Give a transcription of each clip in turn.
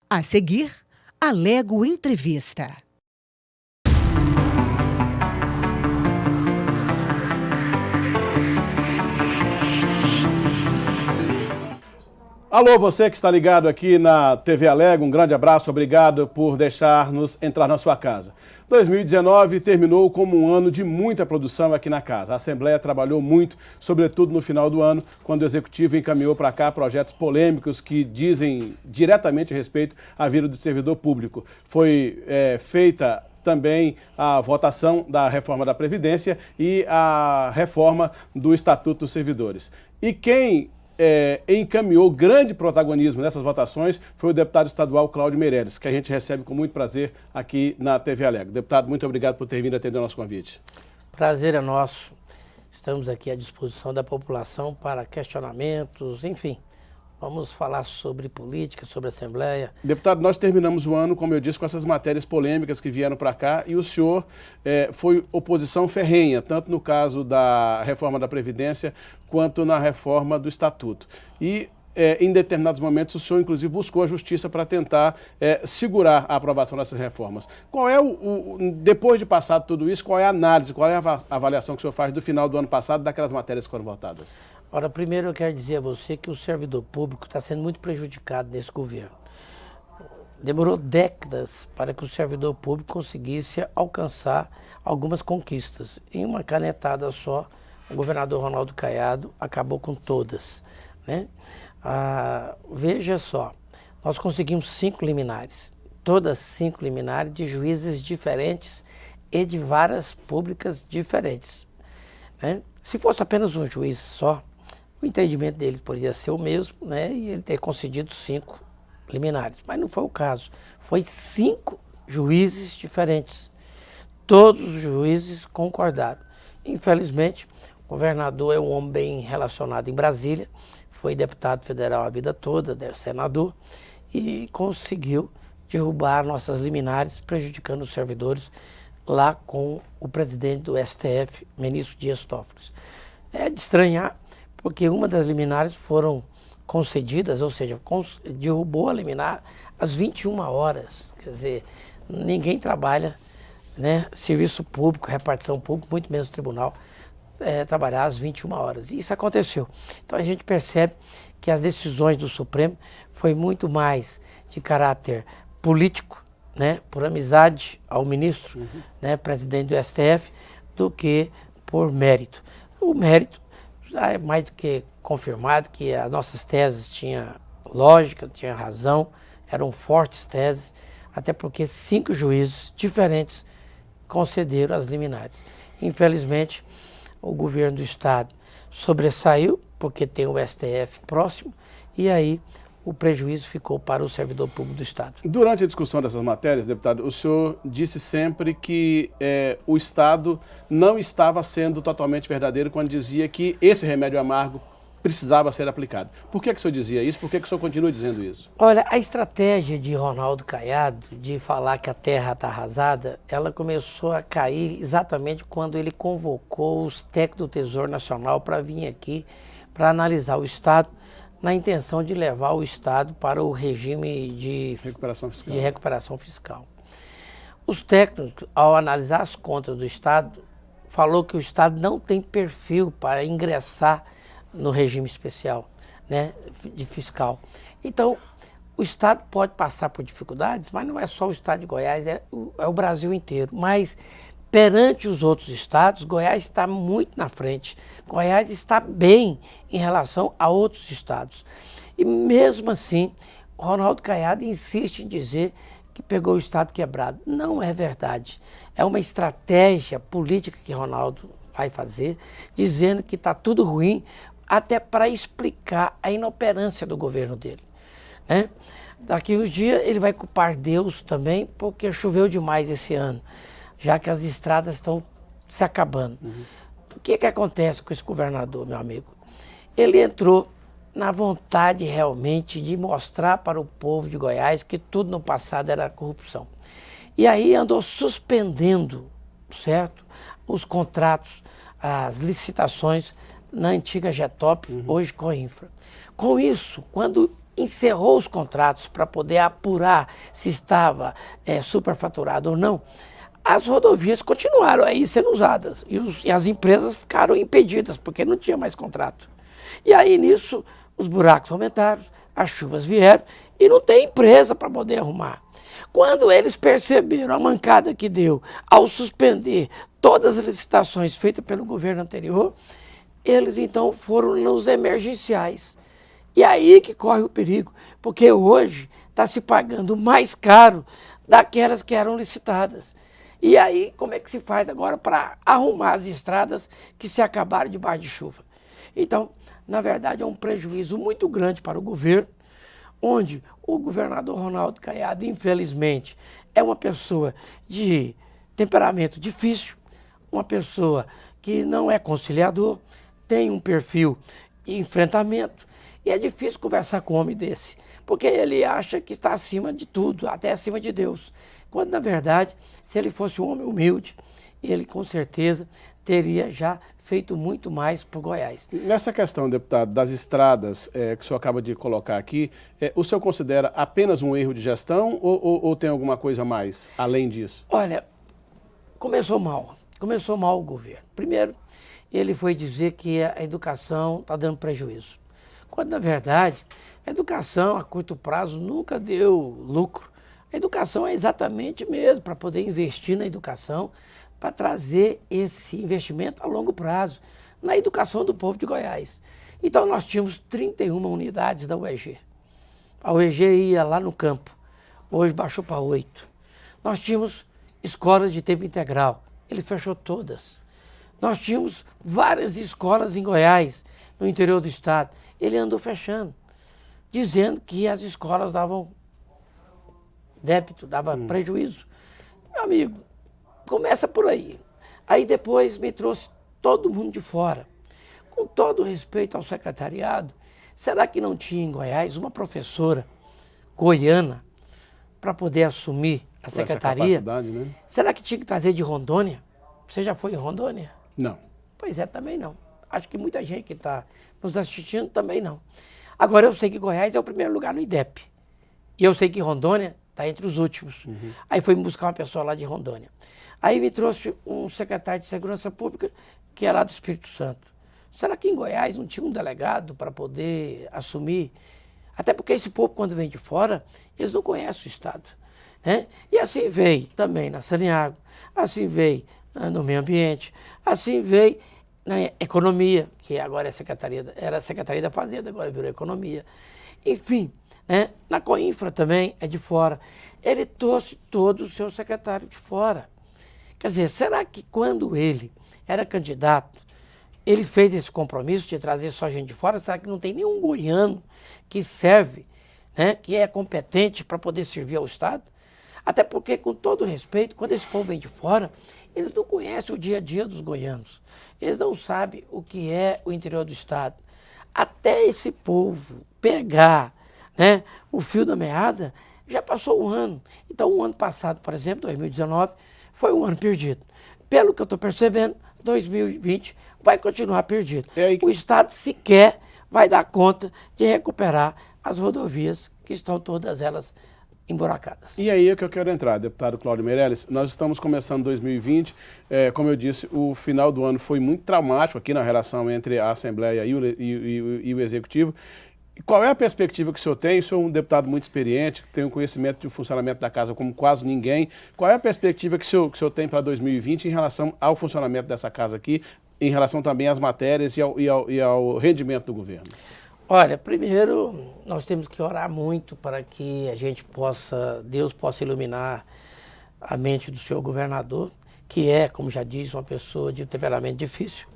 A seguir, Alego Entrevista. Alô, você que está ligado aqui na TV Alego, um grande abraço, obrigado por deixar-nos entrar na sua casa. 2019 terminou como um ano de muita produção aqui na casa. A Assembleia trabalhou muito, sobretudo no final do ano, quando o Executivo encaminhou para cá projetos polêmicos que dizem diretamente respeito à vida do servidor público. Foi feita também a votação da reforma da Previdência e a reforma do Estatuto dos Servidores. E quem encaminhou grande protagonismo nessas votações foi o deputado estadual Cláudio Meireles, que a gente recebe com muito prazer aqui na TV Alego. Deputado, muito obrigado por ter vindo atender o nosso convite. Prazer é nosso. Estamos aqui à disposição da população para questionamentos, enfim. Vamos falar sobre política, sobre Assembleia. Deputado, nós terminamos o ano, como eu disse, com essas matérias polêmicas que vieram para cá e o senhor foi oposição ferrenha, tanto no caso da reforma da Previdência quanto na reforma do Estatuto. E em determinados momentos o senhor, inclusive, buscou a justiça para tentar segurar a aprovação dessas reformas. Qual é depois de passado tudo isso, qual é a análise, qual é a avaliação que o senhor faz do final do ano passado daquelas matérias que foram votadas? Ora, primeiro eu quero dizer a você que o servidor público está sendo muito prejudicado nesse governo. Demorou décadas para que o servidor público conseguisse alcançar algumas conquistas. Em uma canetada só, o governador Ronaldo Caiado acabou com todas, né? Veja só, nós conseguimos 5 liminares, todas 5 liminares de juízes diferentes e de varas públicas diferentes, né? Se fosse apenas um juiz só, o entendimento dele poderia ser o mesmo, né? E ele ter concedido 5 liminares, mas não foi o caso. Foi 5 juízes diferentes, todos os juízes concordaram. Infelizmente, o governador é um homem bem relacionado em Brasília, foi deputado federal a vida toda, senador, e conseguiu derrubar nossas liminares, prejudicando os servidores lá com o presidente do STF, ministro Dias Toffoli. É de estranhar, porque uma das liminares foram concedidas, ou seja, derrubou a liminar às 21 horas. Quer dizer, ninguém trabalha, né, serviço público, repartição pública, muito menos tribunal, trabalhar às 21 horas. E isso aconteceu. Então a gente percebe que as decisões do Supremo foi muito mais de caráter político, né, por amizade ao ministro, né, presidente do STF, do que por mérito. O mérito já é mais do que confirmado que as nossas teses tinham lógica, tinham razão, eram fortes teses, até porque 5 juízes diferentes concederam as liminares. Infelizmente, o governo do estado sobressaiu, porque tem o STF próximo, e aí o prejuízo ficou para o servidor público do estado. Durante a discussão dessas matérias, deputado, o senhor disse sempre que o Estado não estava sendo totalmente verdadeiro quando dizia que esse remédio amargo precisava ser aplicado. Por que o senhor dizia isso? Por que o senhor continua dizendo isso? Olha, a estratégia de Ronaldo Caiado de falar que a terra está arrasada, ela começou a cair exatamente quando ele convocou os técnicos do Tesouro Nacional para vir aqui para analisar o Estado, na intenção de levar o Estado para o regime de recuperação fiscal. Os técnicos, ao analisar as contas do Estado, falou que o Estado não tem perfil para ingressar no regime especial, né, de fiscal. Então, o Estado pode passar por dificuldades, mas não é só o Estado de Goiás, é o Brasil inteiro. Mas, perante os outros estados, Goiás está muito na frente. Goiás está bem em relação a outros estados. E mesmo assim, o Ronaldo Caiado insiste em dizer que pegou o estado quebrado. Não é verdade. É uma estratégia política que Ronaldo vai fazer, dizendo que está tudo ruim, até para explicar a inoperância do governo dele, né? Daqui uns dias ele vai culpar Deus também, porque choveu demais esse ano, já que as estradas estão se acabando. O que acontece com esse governador, meu amigo? Ele entrou na vontade realmente de mostrar para o povo de Goiás que tudo no passado era corrupção. E aí andou suspendendo, certo, os contratos, as licitações na antiga Getop, hoje Coinfra. Com isso, quando encerrou os contratos para poder apurar se estava superfaturado ou não, as rodovias continuaram aí sendo usadas e as empresas ficaram impedidas, porque não tinha mais contrato. E aí nisso os buracos aumentaram, as chuvas vieram e não tem empresa para poder arrumar. Quando eles perceberam a mancada que deu ao suspender todas as licitações feitas pelo governo anterior, eles então foram nos emergenciais. E aí que corre o perigo, porque hoje está se pagando mais caro daquelas que eram licitadas. E aí, como é que se faz agora para arrumar as estradas que se acabaram debaixo de chuva? Então, na verdade, é um prejuízo muito grande para o governo, onde o governador Ronaldo Caiado, infelizmente, é uma pessoa de temperamento difícil, uma pessoa que não é conciliador, tem um perfil de enfrentamento, e é difícil conversar com um homem desse, porque ele acha que está acima de tudo, até acima de Deus. Quando, na verdade, se ele fosse um homem humilde, ele com certeza teria já feito muito mais por Goiás. Nessa questão, deputado, das estradas que o senhor acaba de colocar aqui, o senhor considera apenas um erro de gestão ou tem alguma coisa a mais além disso? Olha, começou mal o governo. Primeiro, ele foi dizer que a educação está dando prejuízo, quando, na verdade, a educação a curto prazo nunca deu lucro. A educação é exatamente mesmo para poder investir na educação, para trazer esse investimento a longo prazo, na educação do povo de Goiás. Então nós tínhamos 31 unidades da UEG. A UEG ia lá no campo, hoje baixou para 8. Nós tínhamos escolas de tempo integral, ele fechou todas. Nós tínhamos várias escolas em Goiás, no interior do estado, ele andou fechando, dizendo que as escolas davam débito, dava prejuízo. Meu amigo, começa por aí. Aí depois me trouxe todo mundo de fora. Com todo respeito ao secretariado, será que não tinha em Goiás uma professora goiana para poder assumir a secretaria? Né? Será que tinha que trazer de Rondônia? Você já foi em Rondônia? Não. Pois é, também não. Acho que muita gente que está nos assistindo também não. Agora eu sei que Goiás é o primeiro lugar no IDEP. E eu sei que Rondônia está entre os últimos. Aí foi me buscar uma pessoa lá de Rondônia. Aí me trouxe um secretário de Segurança Pública que é lá do Espírito Santo. Será que em Goiás não tinha um delegado para poder assumir? Até porque esse povo, quando vem de fora, eles não conhecem o Estado. Né? E assim veio também na Saniago, assim veio no meio ambiente, assim veio na economia, que agora era a Secretaria da Fazenda, agora virou economia. Enfim, né? Na Coinfra também é de fora. Ele trouxe todo o seu secretário de fora. Quer dizer, será que quando ele era candidato, ele fez esse compromisso de trazer só gente de fora? Será que não tem nenhum goiano que serve, né, que é competente para poder servir ao Estado? Até porque, com todo respeito, quando esse povo vem de fora, eles não conhecem o dia a dia dos goianos. Eles não sabem o que é o interior do Estado. Até esse povo pegar, né, o fio da meada, já passou um ano. Então, o ano passado, por exemplo, 2019, foi um ano perdido. Pelo que eu estou percebendo, 2020 vai continuar perdido. O Estado sequer vai dar conta de recuperar as rodovias que estão todas elas emburacadas. E aí é que eu quero entrar, deputado Cláudio Meirelles. Nós estamos começando 2020, como eu disse, o final do ano foi muito traumático aqui na relação entre a Assembleia e o Executivo. E qual é a perspectiva que o senhor tem? O senhor é um deputado muito experiente, que tem um conhecimento de funcionamento da casa como quase ninguém. Qual é a perspectiva que o senhor tem para 2020 em relação ao funcionamento dessa casa aqui, em relação também às matérias e ao rendimento do governo? Olha, primeiro nós temos que orar muito para que a gente Deus possa iluminar a mente do senhor governador, que é, como já disse, uma pessoa de temperamento difícil.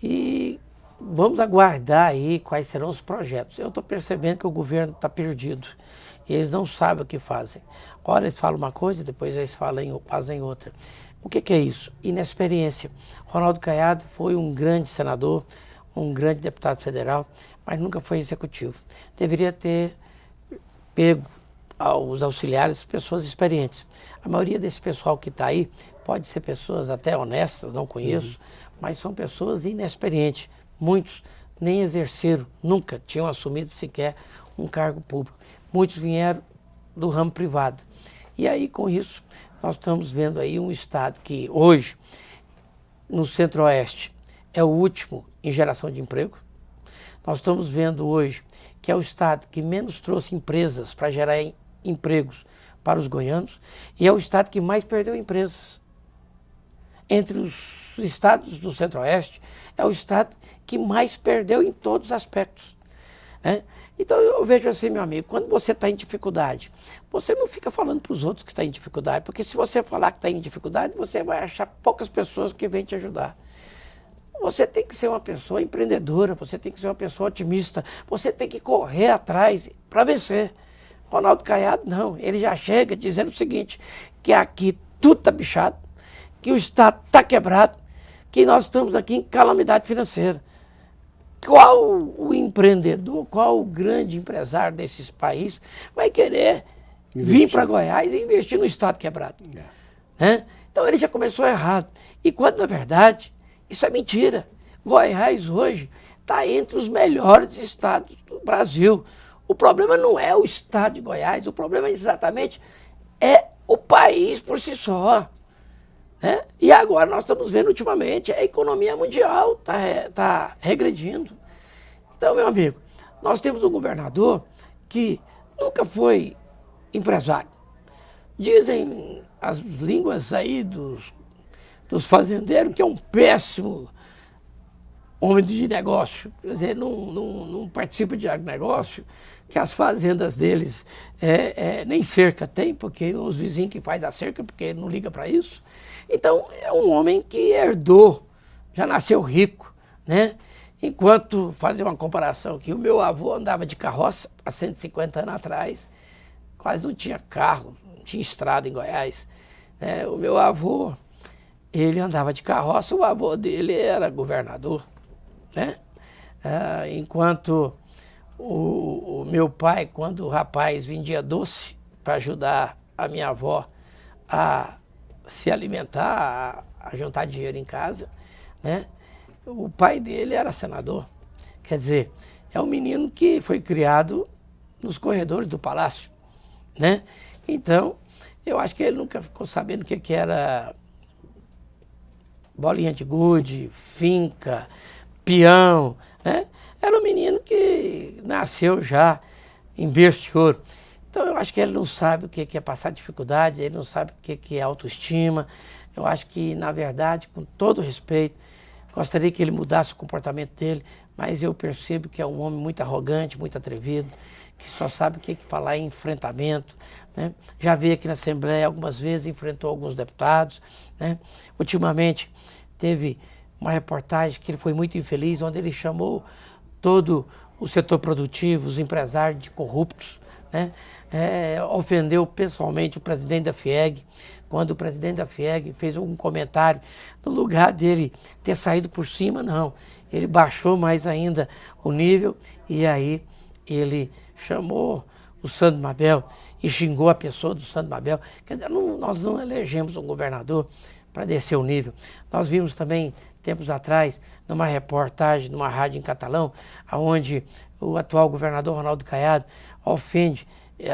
E vamos aguardar aí quais serão os projetos. Eu estou percebendo que o governo está perdido. Eles não sabem o que fazem. Ora eles falam uma coisa, depois eles fazem outra. O que é isso? Inexperiência. Ronaldo Caiado foi um grande senador, um grande deputado federal, mas nunca foi executivo. Deveria ter pego aos auxiliares pessoas experientes. A maioria desse pessoal que está aí pode ser pessoas até honestas, não conheço, mas são pessoas inexperientes. Muitos nem exerceram, nunca tinham assumido sequer um cargo público. Muitos vieram do ramo privado. E aí, com isso, nós estamos vendo aí um estado que hoje, no Centro-Oeste, é o último em geração de emprego. Nós estamos vendo hoje que é o estado que menos trouxe empresas para gerar empregos para os goianos e é o estado que mais perdeu empresas. Entre os estados do Centro-Oeste, é o estado que mais perdeu em todos os aspectos, né? Então eu vejo assim, meu amigo, quando você está em dificuldade, você não fica falando para os outros que está em dificuldade, porque se você falar que está em dificuldade, você vai achar poucas pessoas que vêm te ajudar. Você tem que ser uma pessoa empreendedora, você tem que ser uma pessoa otimista, você tem que correr atrás para vencer. Ronaldo Caiado, não, ele já chega dizendo o seguinte, que aqui tudo está bichado, que o Estado está quebrado, que nós estamos aqui em calamidade financeira. Qual o empreendedor, qual o grande empresário desses países vai querer vir para Goiás e investir no Estado quebrado? Né? Então ele já começou errado. E quando, na verdade, isso é mentira. Goiás hoje está entre os melhores estados do Brasil. O problema não é o estado de Goiás, o problema exatamente é o país por si só. Né? E agora nós estamos vendo ultimamente a economia mundial está regredindo. Então, meu amigo, nós temos um governador que nunca foi empresário. Dizem as línguas aí dos fazendeiros que é um péssimo homem de negócio. Quer dizer, não participa de agronegócio, que as fazendas deles nem cerca tem, porque os vizinhos que fazem a cerca, porque ele não liga para isso. Então, é um homem que herdou, já nasceu rico, né? Enquanto, fazer uma comparação aqui, o meu avô andava de carroça há 150 anos atrás, quase não tinha carro, não tinha estrada em Goiás. Né? O meu avô, ele andava de carroça, o avô dele era governador, né? Enquanto o meu pai, quando o rapaz vendia doce para ajudar a minha avó a se alimentar, a juntar dinheiro em casa, né? O pai dele era senador. Quer dizer, é um menino que foi criado nos corredores do palácio, né? Então, eu acho que ele nunca ficou sabendo o que era bolinha de gude, finca, peão, né? Era um menino que nasceu já em berço de ouro. Então, eu acho que ele não sabe o que é passar dificuldade, ele não sabe o que é autoestima. Eu acho que, na verdade, com todo respeito, gostaria que ele mudasse o comportamento dele, mas eu percebo que é um homem muito arrogante, muito atrevido, que só sabe o que falar em enfrentamento, né? Já veio aqui na Assembleia algumas vezes, enfrentou alguns deputados, né? Ultimamente, teve uma reportagem que ele foi muito infeliz, onde ele chamou todo o setor produtivo, os empresários de corruptos, né? Ofendeu pessoalmente o presidente da FIEG, quando o presidente da FIEG fez um comentário, no lugar dele ter saído por cima, não. Ele baixou mais ainda o nível e aí ele chamou o Sandro Mabel e xingou a pessoa do Sandro Mabel. Quer dizer, nós não elegemos um governador para descer o nível. Nós vimos também, tempos atrás, numa reportagem, numa rádio em Catalão, onde o atual governador Ronaldo Caiado ofende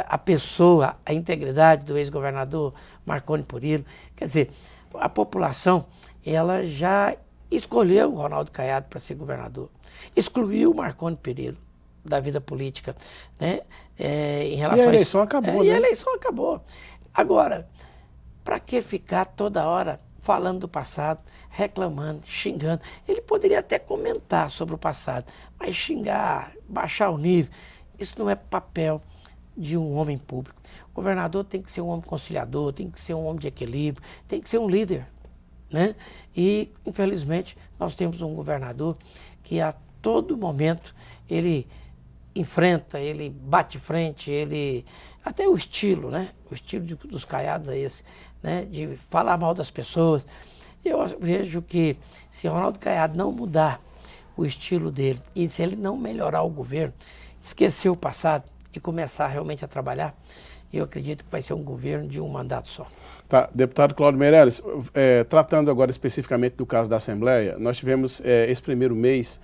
a pessoa, a integridade do ex-governador Marconi Perillo. Quer dizer, a população, ela já escolheu o Ronaldo Caiado para ser governador. Excluiu o Marconi Perillo da vida política, né? Em relação e a eleição acabou, né? E a eleição acabou. Agora, para que ficar toda hora falando do passado, reclamando, xingando? Ele poderia até comentar sobre o passado, mas xingar, baixar o nível, isso não é papel de um homem público. O governador tem que ser um homem conciliador, tem que ser um homem de equilíbrio, tem que ser um líder, né? E, infelizmente, nós temos um governador que a todo momento ele enfrenta, ele bate frente, ele... Até o estilo, né? O estilo dos Caiados é esse, né? De falar mal das pessoas. Eu vejo que se Ronaldo Caiado não mudar o estilo dele e se ele não melhorar o governo, esquecer o passado e começar realmente a trabalhar, eu acredito que vai ser um governo de um mandato só. Tá, deputado Cláudio Meirelles, tratando agora especificamente do caso da Assembleia, nós tivemos esse primeiro mês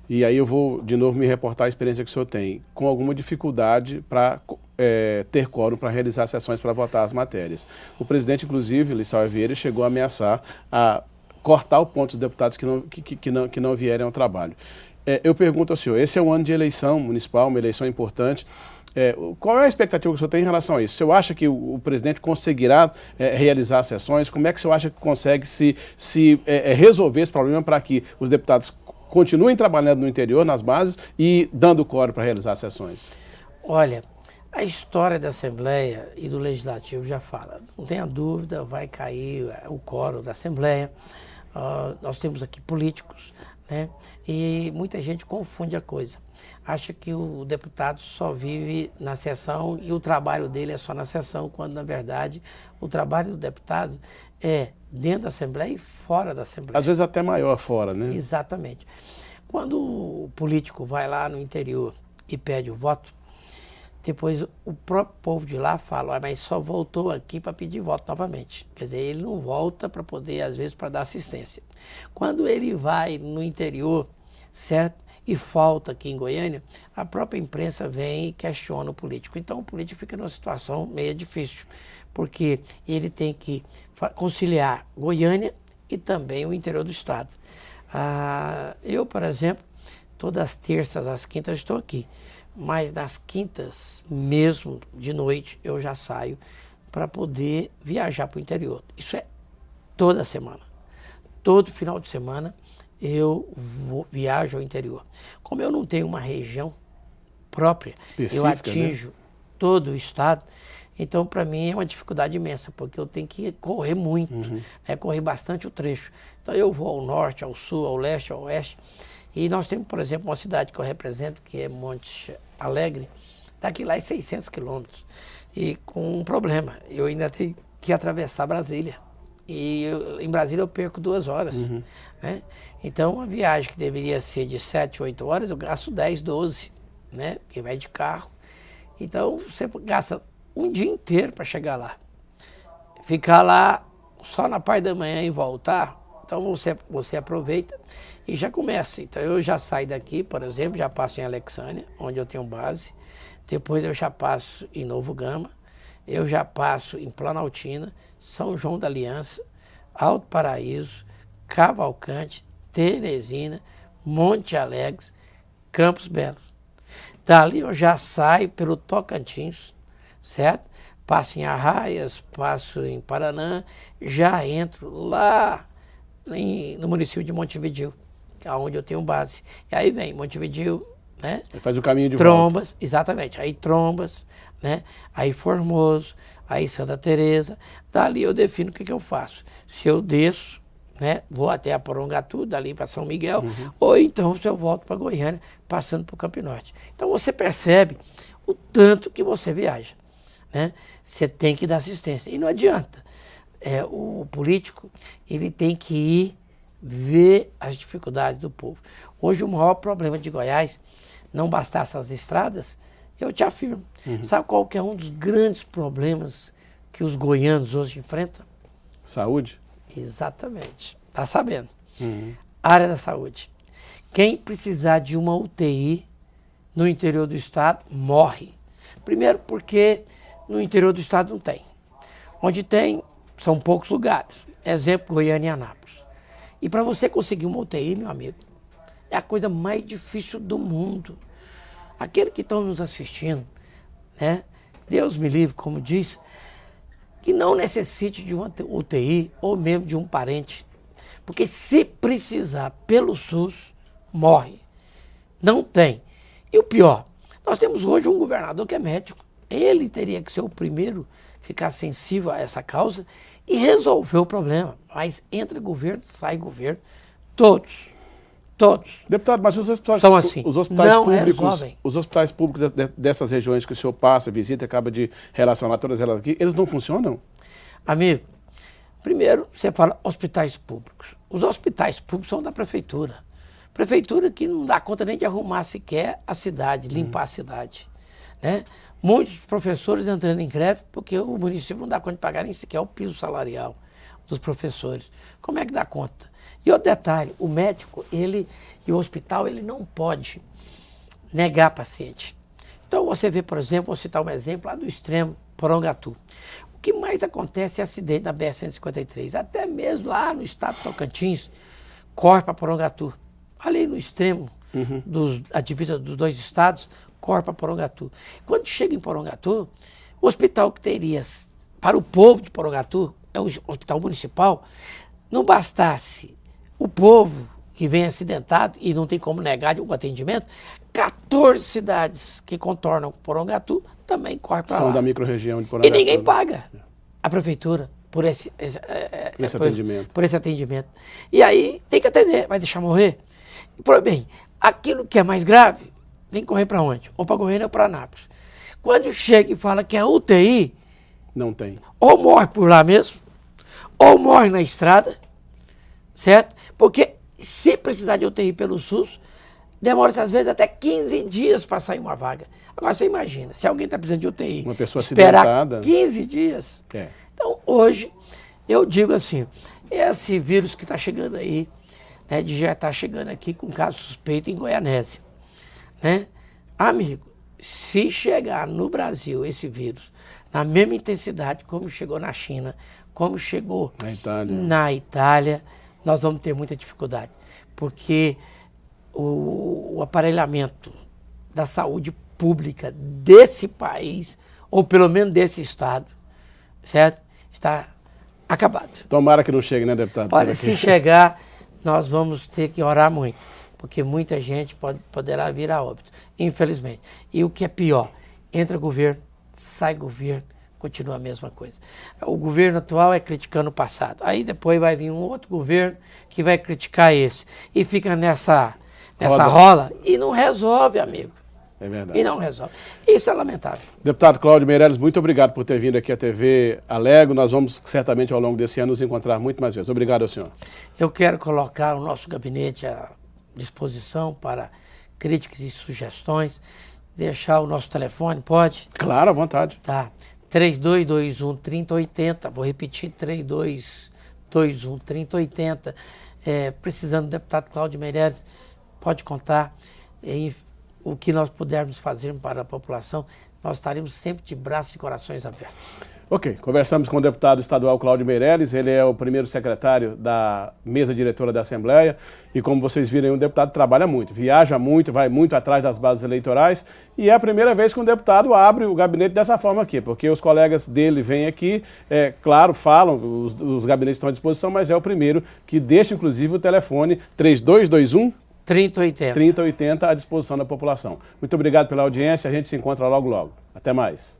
e aí eu vou de novo me reportar a experiência que o senhor tem, com alguma dificuldade para ter quórum para realizar sessões para votar as matérias. O presidente, inclusive, Lissauer Vieira, chegou a ameaçar a cortar o ponto dos deputados que não vierem ao trabalho. Eu pergunto ao senhor, esse é um ano de eleição municipal, uma eleição importante. Qual é a expectativa que o senhor tem em relação a isso? O senhor acha que o presidente conseguirá realizar as sessões? Como é que o senhor acha que consegue resolver esse problema para que os deputados continuem trabalhando no interior, nas bases, e dando quórum para realizar as sessões? Olha, a história da Assembleia e do Legislativo já fala. Não tenha dúvida, vai cair o quórum da Assembleia. Nós temos aqui políticos, né? E muita gente confunde a coisa. Acha que o deputado só vive na sessão e o trabalho dele é só na sessão, quando, na verdade, o trabalho do deputado é dentro da Assembleia e fora da Assembleia. Às vezes até maior fora, né? Exatamente. Quando o político vai lá no interior e pede o voto, depois o próprio povo de lá fala, mas só voltou aqui para pedir voto novamente. Quer dizer, ele não volta para poder, às vezes, para dar assistência. Quando ele vai no interior, certo? E falta aqui em Goiânia, a própria imprensa vem e questiona o político. Então o político fica numa situação meio difícil, porque ele tem que conciliar Goiânia e também o interior do estado. Eu, por exemplo, todas as terças, às quintas estou aqui, mas nas quintas, mesmo de noite, eu já saio para poder viajar para o interior. Isso é toda semana. Todo final de semana eu viajo ao interior. Como eu não tenho uma região própria, eu atinjo, né, todo o estado, então para mim é uma dificuldade imensa, porque eu tenho que correr muito, correr bastante o trecho. Então eu vou ao norte, ao sul, ao leste, ao oeste, e nós temos, por exemplo, uma cidade que eu represento, que é Monte Alegre, daqui lá é 600 quilômetros, e com um problema, eu ainda tenho que atravessar Brasília. E em Brasília eu perco 2 horas. Né? Então, uma viagem que deveria ser de 7, 8 horas, eu gasto 10, 12, né? Porque vai de carro. Então, você gasta um dia inteiro para chegar lá. Ficar lá só na parte da manhã e voltar, então você aproveita e já começa. Então, eu já saio daqui, por exemplo, já passo em Alexânia, onde eu tenho base. Depois eu já passo em Novo Gama. Eu já passo em Planaltina, São João da Aliança, Alto Paraíso, Cavalcante, Teresina, Monte Alegre, Campos Belos. Dali eu já saio pelo Tocantins, certo? Passo em Arraias, passo em Paraná, já entro lá no município de Montevidéu, que é onde eu tenho base. E aí vem Montevidéu, né? Faz o caminho de Trombas, volta. Exatamente. Aí Trombas, né? Aí Formoso, aí Santa Teresa. Dali eu defino o que eu faço. Se eu desço, né? Vou até a Porongatu, dali para São Miguel, ou então se eu volto para Goiânia, passando para o Campo Norte. Então você percebe o tanto que você viaja, né? Você tem que dar assistência. E não adianta. O político, ele tem que ir ver as dificuldades do povo. Hoje o maior problema de Goiás, não bastasse as estradas, eu te afirmo. Sabe qual que é um dos grandes problemas que os goianos hoje enfrentam? Saúde? Exatamente. Está sabendo. Área da saúde. Quem precisar de uma UTI no interior do estado, morre. Primeiro porque no interior do estado não tem. Onde tem, são poucos lugares. Exemplo, Goiânia e Anápolis. E para você conseguir uma UTI, meu amigo, é a coisa mais difícil do mundo. Aqueles que estão nos assistindo, né? Deus me livre, como diz, que não necessite de uma UTI ou mesmo de um parente. Porque se precisar pelo SUS, morre. Não tem. E o pior, nós temos hoje um governador que é médico. Ele teria que ser o primeiro a ficar sensível a essa causa e resolver o problema. Mas entra governo, sai governo, todos. Deputado, mas os hospitais, são assim. Os hospitais públicos dessas regiões que o senhor passa, visita, acaba de relacionar todas elas aqui, eles não funcionam? Amigo, primeiro você fala hospitais públicos. Os hospitais públicos são da prefeitura. Prefeitura que não dá conta nem de arrumar sequer a cidade, limpar a cidade, né? Muitos professores entrando em greve porque o município não dá conta de pagar nem sequer o piso salarial dos professores. Como é que dá conta? E outro detalhe, o médico, ele E o hospital ele não pode negar paciente. Então você vê, por exemplo, vou citar um exemplo lá do extremo Porongatu. O que mais acontece é acidente na BR-153. Até mesmo lá no estado de Tocantins, corre para Porongatu. Ali no extremo, a divisa dos dois estados, corre para Porongatu. Quando chega em Porongatu, o hospital que teria para o povo de Porongatu, é um hospital municipal, não bastasse o povo que vem acidentado, e não tem como negar o atendimento, 14 cidades que contornam Porongatu também correm para lá. São da microrregião de Porongatu. E ninguém paga a prefeitura por esse atendimento. E aí tem que atender, vai deixar morrer? Bem, aquilo que é mais grave, tem que correr para onde? Ou para Goiânia ou para Anápolis. Quando chega e fala que é UTI, não tem. Ou morre por lá mesmo, ou morre na estrada, certo? Porque se precisar de UTI pelo SUS, demora às vezes até 15 dias para sair uma vaga. Agora você imagina, se alguém está precisando de UTI, uma pessoa esperar acidentada, 15 dias. É. Então hoje, eu digo assim, esse vírus que está chegando aí, né, já está chegando aqui com caso suspeito em Goianésia, né? Amigo, se chegar no Brasil esse vírus na mesma intensidade como chegou na China, como chegou na Itália, nós vamos ter muita dificuldade, porque o aparelhamento da saúde pública desse país, ou pelo menos desse estado, certo? Está acabado. Tomara que não chegue, né, deputado? Olha, se chegar, nós vamos ter que orar muito, porque muita gente poderá vir a óbito, infelizmente. E o que é pior, entra governo, sai governo, continua a mesma coisa. O governo atual é criticando o passado, aí depois vai vir um outro governo que vai criticar esse, e fica nessa rola e não resolve, amigo. É verdade. E não resolve. Isso é lamentável. Deputado Cláudio Meirelles, muito obrigado por ter vindo aqui à TV Alego. Nós vamos certamente ao longo desse ano nos encontrar muito mais vezes. Obrigado ao senhor. Eu quero colocar o nosso gabinete à disposição para críticas e sugestões. Deixar o nosso telefone, pode? Claro, à vontade. Tá. 3221-3080. Vou repetir, 3221-3080. Precisando do deputado Cláudio Meirelles, pode contar. O que nós pudermos fazer para a população, nós estaremos sempre de braços e corações abertos. Ok, conversamos com o deputado estadual Cláudio Meirelles, ele é o primeiro secretário da mesa diretora da Assembleia e, como vocês viram, o deputado trabalha muito, viaja muito, vai muito atrás das bases eleitorais e é a primeira vez que um deputado abre o gabinete dessa forma aqui, porque os colegas dele vêm aqui, claro, falam, os gabinetes estão à disposição, mas é o primeiro que deixa, inclusive, o telefone 3221 3080 à disposição da população. Muito obrigado pela audiência, a gente se encontra logo logo. Até mais.